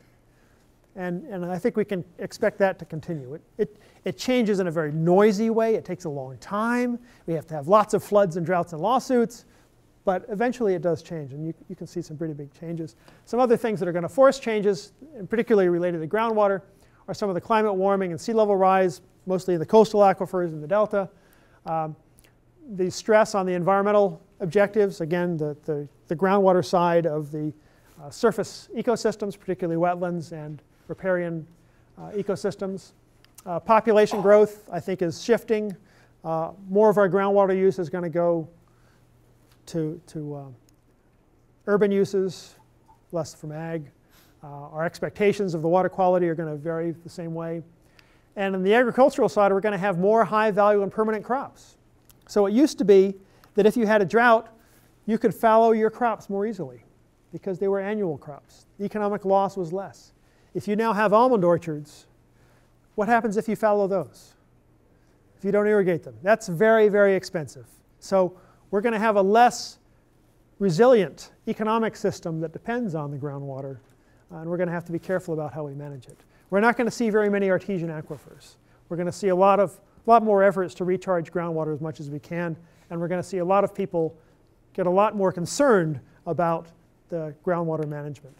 And I think we can expect that to continue. It changes in a very noisy way. It takes a long time. We have to have lots of floods and droughts and lawsuits. But eventually it does change, and you can see some pretty big changes. Some other things that are going to force changes, and particularly related to groundwater, are some of the climate warming and sea level rise, mostly in the coastal aquifers in the delta. The stress on the environmental objectives, again, the groundwater side of the surface ecosystems, particularly wetlands and riparian ecosystems. Population growth, I think, is shifting. More of our groundwater use is going to go to urban uses, less from ag. Our expectations of the water quality are going to vary the same way. And on the agricultural side, we're going to have more high value and permanent crops. So it used to be that if you had a drought, you could fallow your crops more easily because they were annual crops. The economic loss was less. If you now have almond orchards, what happens if you fallow those? If you don't irrigate them? That's very, very expensive. So we're going to have a less resilient economic system that depends on the groundwater, and we're going to have to be careful about how we manage it. We're not going to see very many artesian aquifers. We're going to see a lot more efforts to recharge groundwater as much as we can, and we're going to see a lot of people get a lot more concerned about the groundwater management.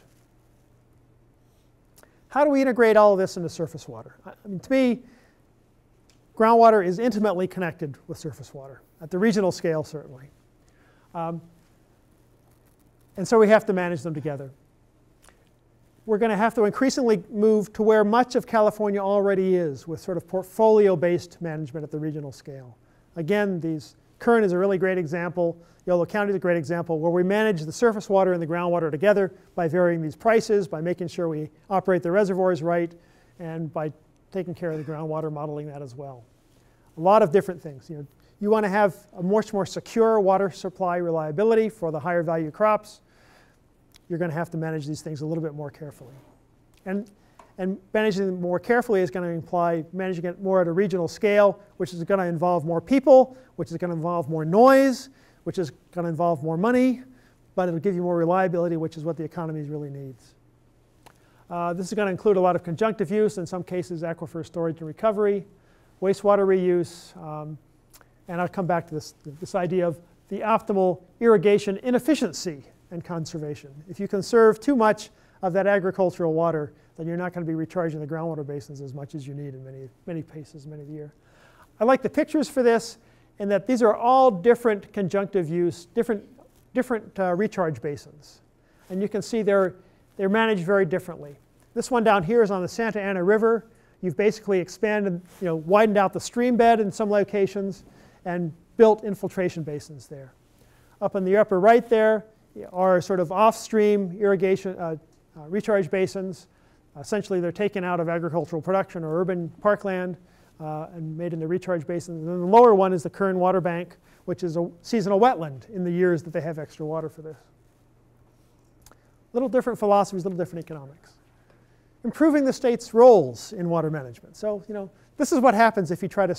How do we integrate all of this into surface water? I mean, to me, groundwater is intimately connected with surface water, at the regional scale certainly. And so we have to manage them together. We're going to have to increasingly move to where much of California already is, with sort of portfolio-based management at the regional scale. Again, Kern is a really great example. Yolo County is a great example where we manage the surface water and the groundwater together by varying these prices, by making sure we operate the reservoirs right, and by taking care of the groundwater, modeling that as well. A lot of different things. You want to have a much more secure water supply reliability for the higher value crops. You're going to have to manage these things a little bit more carefully. And managing them more carefully is going to imply managing it more at a regional scale, which is going to involve more people, which is going to involve more noise, which is going to involve more money, but it'll give you more reliability, which is what the economy really needs. This is going to include a lot of conjunctive use, in some cases aquifer storage and recovery, wastewater reuse, and I'll come back to this idea of the optimal irrigation inefficiency and conservation. If you conserve too much of that agricultural water, then you're not going to be recharging the groundwater basins as much as you need in many places, many of the year. I like the pictures for this, in that these are all different conjunctive use, different recharge basins. And you can see they're managed very differently. This one down here is on the Santa Ana River. You've basically expanded, widened out the stream bed in some locations and built infiltration basins there. Up in the upper right there are sort of off-stream irrigation recharge basins. Essentially, they're taken out of agricultural production or urban parkland and made into recharge basins. And then the lower one is the Kern Water Bank, which is a seasonal wetland in the years that they have extra water for this. Little different philosophies, little different economics. Improving the state's roles in water management. So, this is what happens if you try to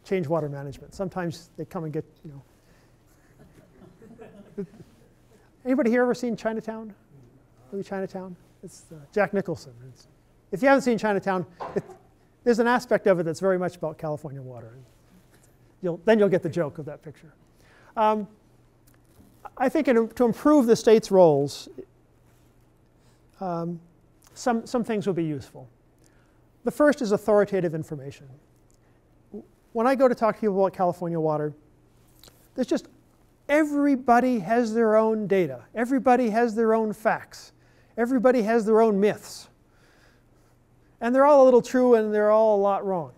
change water management. Sometimes they come and get, Anybody here ever seen Chinatown? Movie Chinatown? It's Jack Nicholson. If you haven't seen Chinatown, there's an aspect of it that's very much about California water. Then you'll get the joke of that picture. I think to improve the state's roles, some things will be useful. The first is authoritative information. When I go to talk to people about California water, there's just everybody has their own data. Everybody has their own facts. Everybody has their own myths. And they're all a little true and they're all a lot wrong.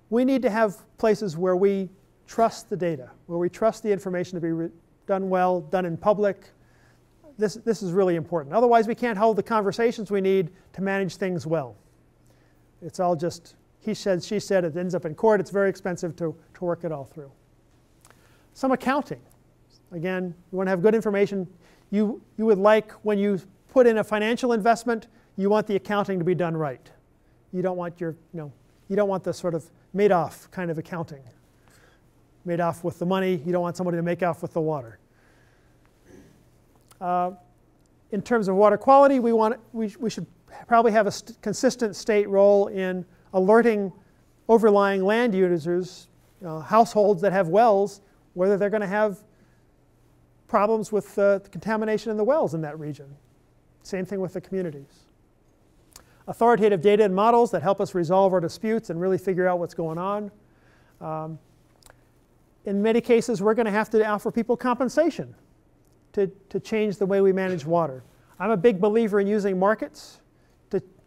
We need to have places where we trust the data, where we trust the information to be done well, done in public. This is really important. Otherwise, we can't hold the conversations we need to manage things well. It's all just he said, she said. It ends up in court. It's very expensive to work it all through. Some accounting. Again, you want to have good information. You would like, when you put in a financial investment, you want the accounting to be done right. You don't want you don't want the sort of Madoff kind of accounting. Madoff with the money. You don't want somebody to make off with the water. In terms of water quality, we should probably have a consistent state role in alerting overlying land users, households that have wells, whether they're going to have problems with the contamination in the wells in that region. Same thing with the communities. Authoritative data and models that help us resolve our disputes and really figure out what's going on. In many cases, we're going to have to offer people compensation. to change the way we manage water. I'm a big believer in using markets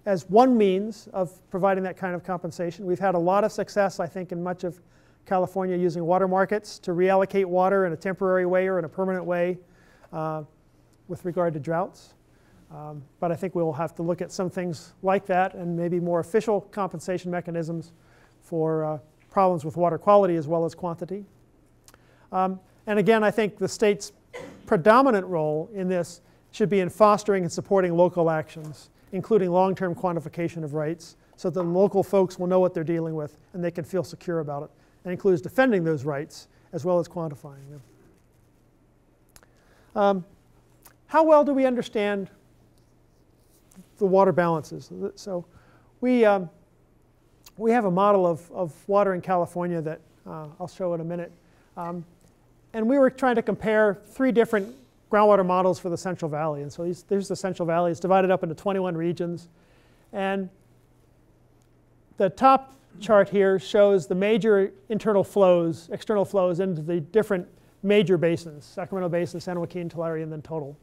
as one means of providing that kind of compensation. We've had a lot of success, I think, in much of California using water markets to reallocate water in a temporary way or in a permanent way with regard to droughts. But I think we'll have to look at some things like that and maybe more official compensation mechanisms for problems with water quality as well as quantity. And again, I think the state's predominant role in this should be in fostering and supporting local actions, including long-term quantification of rights, so that the local folks will know what they're dealing with and they can feel secure about it. That includes defending those rights as well as quantifying them. How well do we understand the water balances? So we have a model of water in California that I'll show in a minute. And we were trying to compare 3 different groundwater models for the Central Valley. And so there's the Central Valley. It's divided up into 21 regions. And the top chart here shows the major internal flows, external flows into the different major basins: Sacramento Basin, San Joaquin, Tulare, and then total.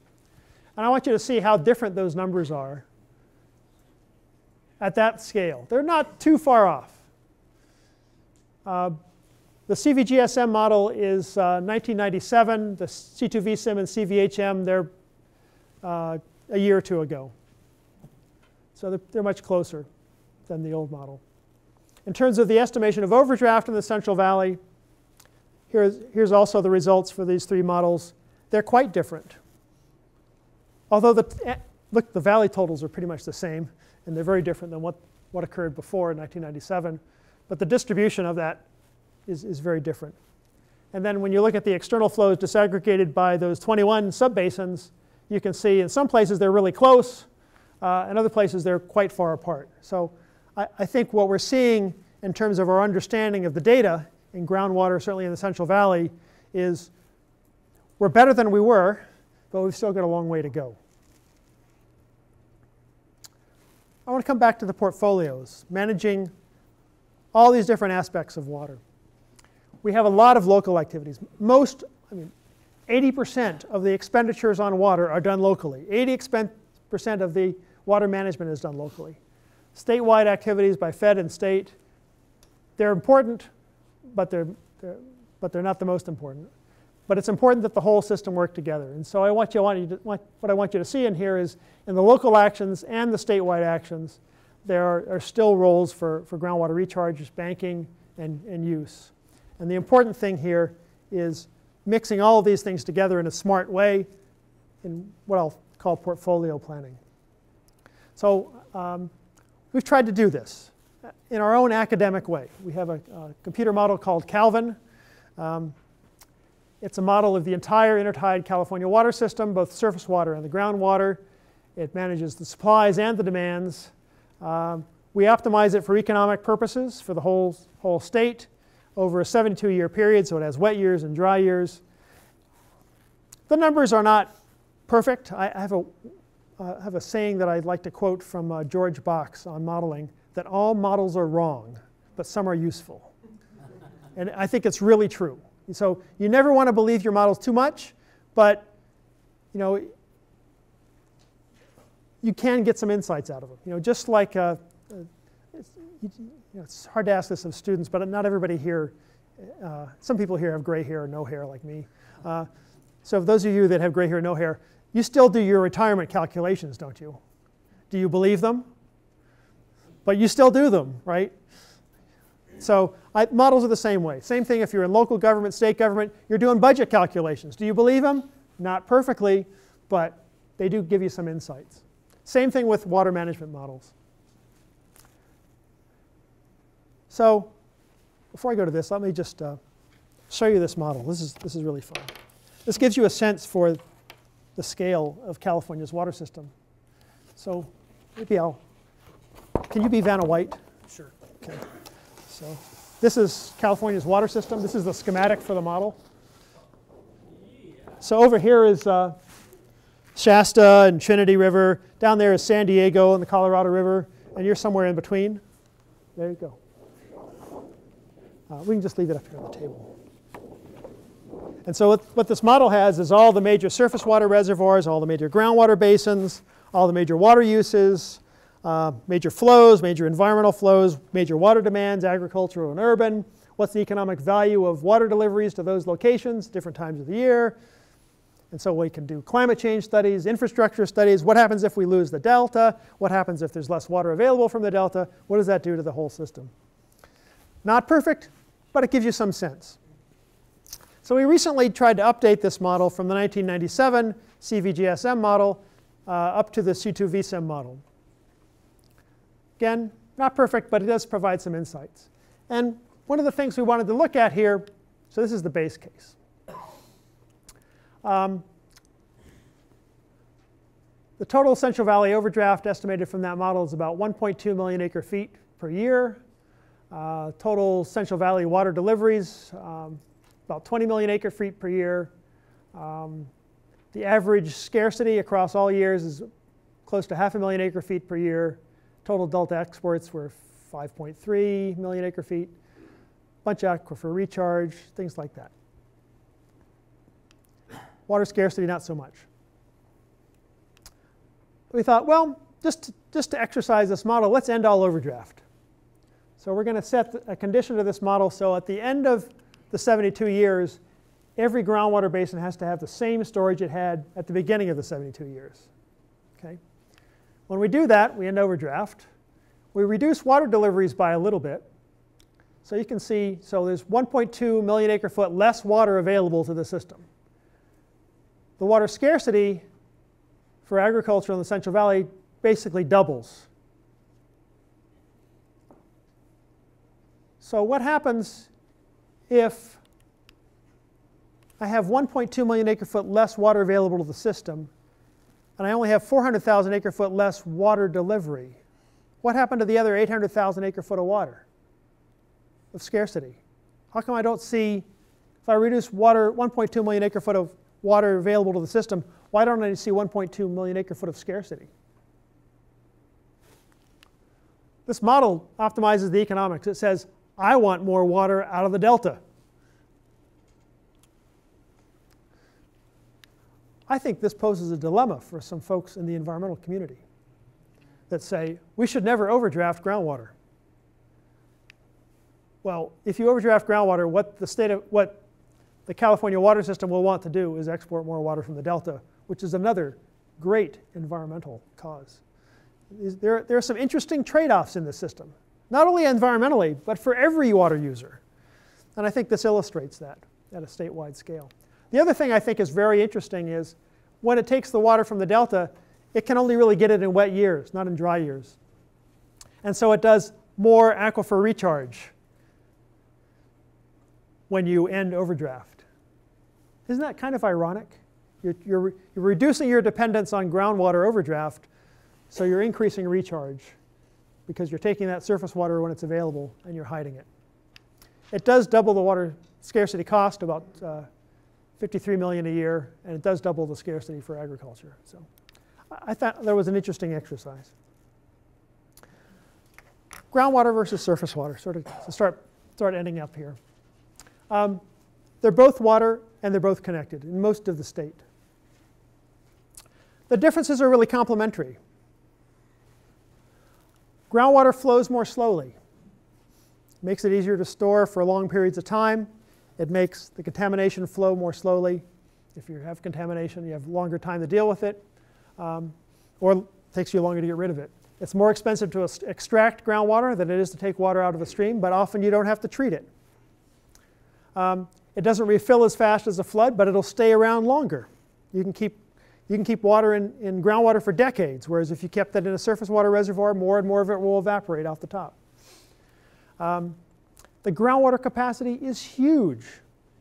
And I want you to see how different those numbers are at that scale. They're not too far off. The CVGSM model is 1997. The C2VSIM and CVHM, they're a year or 2 ago. So they're much closer than the old model. In terms of the estimation of overdraft in the Central Valley, here's also the results for these 3 models. They're quite different. Although look, the valley totals are pretty much the same, and they're very different than what occurred before in 1997. But the distribution of that is very different. And then when you look at the external flows disaggregated by those 21 subbasins, you can see in some places they're really close, and other places they're quite far apart. So I think what we're seeing in terms of our understanding of the data in groundwater, certainly in the Central Valley, is we're better than we were, but we've still got a long way to go. I want to come back to the portfolios, managing all these different aspects of water. We have a lot of local activities. 80% of the expenditures on water are done locally. 80% of the water management is done locally. Statewide activities by Fed and state, they're important, but they're not the most important. But it's important that the whole system work together. And so what I want you to see in here is in the local actions and the statewide actions, there are still roles for groundwater recharge, banking, and use. And the important thing here is mixing all of these things together in a smart way in what I'll call portfolio planning. So we've tried to do this in our own academic way. We have a computer model called Calvin. It's a model of the entire intertide California water system, both surface water and the groundwater. It manages the supplies and the demands. We optimize it for economic purposes for the whole state over a 72-year period, so it has wet years and dry years. The numbers are not perfect. I have a saying that I'd like to quote from George Box on modeling, that all models are wrong, but some are useful. And I think it's really true. So you never want to believe your models too much, but you can get some insights out of them. Just like it's hard to ask this of students, but not everybody here, some people here have gray hair or no hair like me. So those of you that have gray hair or no hair, you still do your retirement calculations, don't you? Do you believe them? But you still do them, right? So models are the same way. Same thing if you're in local government, state government, you're doing budget calculations. Do you believe them? Not perfectly, but they do give you some insights. Same thing with water management models. So before I go to this, let me just show you this model. This is really fun. This gives you a sense for the scale of California's water system. So maybe can you be Vanna White? Sure. Okay. So this is California's water system. This is the schematic for the model. So over here is Shasta and Trinity River. Down there is San Diego and the Colorado River. And you're somewhere in between. There you go. We can just leave it up here on the table. And so what this model has is all the major surface water reservoirs, all the major groundwater basins, all the major water uses, major flows, major environmental flows, major water demands, agricultural and urban. What's the economic value of water deliveries to those locations, different times of the year. And so we can do climate change studies, infrastructure studies. What happens if we lose the delta? What happens if there's less water available from the delta? What does that do to the whole system? Not perfect, but it gives you some sense. So we recently tried to update this model from the 1997 CVGSM model up to the C2VSIM model. Again, not perfect, but it does provide some insights. And one of the things we wanted to look at here, so this is the base case. The total Central Valley overdraft estimated from that model is about 1.2 million acre feet per year. Total Central Valley water deliveries, about 20 million acre feet per year. The average scarcity across all years is close to 500,000 acre feet per year. Total delta exports were 5.3 million acre feet. Bunch of aquifer recharge, things like that. Water scarcity, not so much. We thought, well, just to exercise this model, let's end all overdraft. So we're going to set a condition to this model. So at the end of the 72 years, every groundwater basin has to have the same storage it had at the beginning of the 72 years. Okay? When we do that, we end overdraft. We reduce water deliveries by a little bit. So you can see, so there's 1.2 million acre foot less water available to the system. The water scarcity for agriculture in the Central Valley basically doubles. So what happens if I have 1.2 million acre foot less water available to the system, and I only have 400,000 acre foot less water delivery? What happened to the other 800,000 acre foot of water, of scarcity? How come I don't see, if I reduce water, 1.2 million acre foot of water available to the system, why don't I see 1.2 million acre foot of scarcity? This model optimizes the economics. It says, I want more water out of the delta. I think this poses a dilemma for some folks in the environmental community that say, we should never overdraft groundwater. Well, if you overdraft groundwater, what the California water system will want to do is export more water from the delta, which is another great environmental cause. There are some interesting trade-offs in this system, not only environmentally, but for every water user. And I think this illustrates that at a statewide scale. The other thing I think is very interesting is when it takes the water from the delta, it can only really get it in wet years, not in dry years. And so it does more aquifer recharge when you end overdraft. Isn't that kind of ironic? You're reducing your dependence on groundwater overdraft, so you're increasing recharge because you're taking that surface water when it's available and you're hiding it. It does double the water scarcity cost, about 53 million a year, and it does double the scarcity for agriculture. So I thought that was an interesting exercise. Groundwater versus surface water, sort of to start ending up here. They're both water and they're both connected in most of the state. The differences are really complementary. Groundwater flows more slowly. Makes it easier to store for long periods of time. It makes the contamination flow more slowly. If you have contamination, you have longer time to deal with it, or it takes you longer to get rid of it. It's more expensive to extract groundwater than it is to take water out of a stream, but often you don't have to treat it. It doesn't refill as fast as a flood, but it'll stay around longer. You can keep water in groundwater for decades, whereas if you kept that in a surface water reservoir, more and more of it will evaporate off the top. The groundwater capacity is huge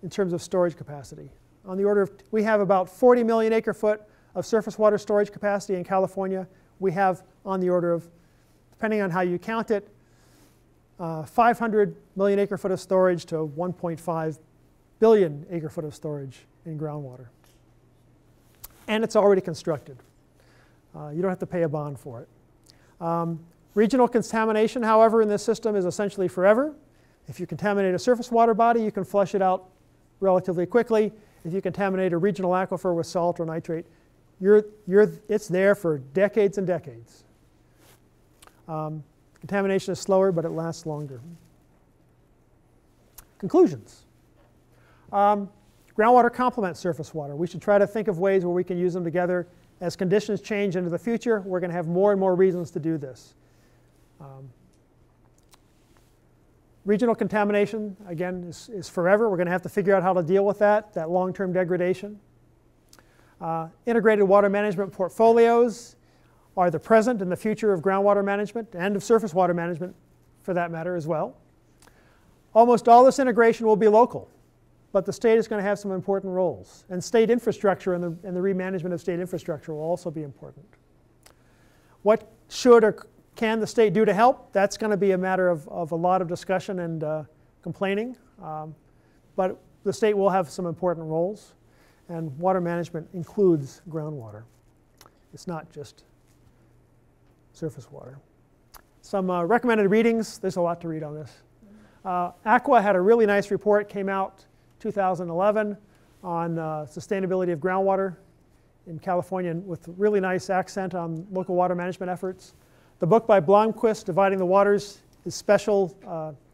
in terms of storage capacity. On the order of, we have about 40 million acre foot of surface water storage capacity in California. We have on the order of, depending on how you count it, 500 million acre foot of storage to 1.5 billion acre foot of storage in groundwater. And it's already constructed. You don't have to pay a bond for it. Regional contamination, however, in this system is essentially forever. If you contaminate a surface water body, you can flush it out relatively quickly. if you contaminate a regional aquifer with salt or nitrate, it's there for decades and decades. Contamination is slower, but it lasts longer. Conclusions. Groundwater complements surface water. We should try to think of ways where we can use them together. As conditions change into the future, we're going to have more and more reasons to do this. Regional contamination, again, is forever. We're going to have to figure out how to deal with that long-term degradation. Integrated water management portfolios are the present and the future of groundwater management and of surface water management, for that matter, as well. Almost all this integration will be local, but the state is going to have some important roles. And state infrastructure and the remanagement of state infrastructure will also be important. What should or can the state do to help? That's going to be a matter of a lot of discussion and complaining. But the state will have some important roles. And water management includes groundwater. It's not just surface water. Some recommended readings. There's a lot to read on this. ACWA had a really nice report, came out 2011 on sustainability of groundwater in California with a really nice accent on local water management efforts. The book by Blomquist, Dividing the Waters, is special,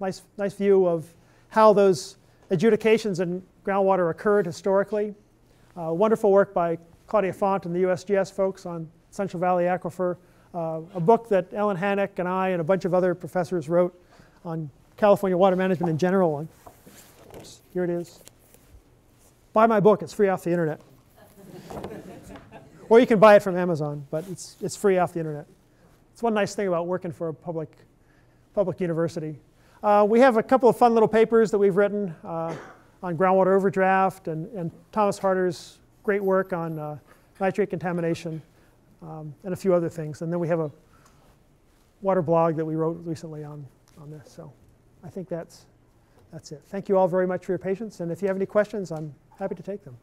nice view of how those adjudications in groundwater occurred historically. Wonderful work by Claudia Font and the USGS folks on Central Valley Aquifer. A book that Ellen Hannock and I and a bunch of other professors wrote on California water management in general. Here it is. Buy my book, it's free off the internet. Or you can buy it from Amazon, but it's free off the internet. It's one nice thing about working for a public university. We have a couple of fun little papers that we've written on groundwater overdraft and Thomas Harder's great work on nitrate contamination and a few other things. And then we have a water blog that we wrote recently on this. So I think that's it. Thank you all very much for your patience. And if you have any questions, I'm happy to take them.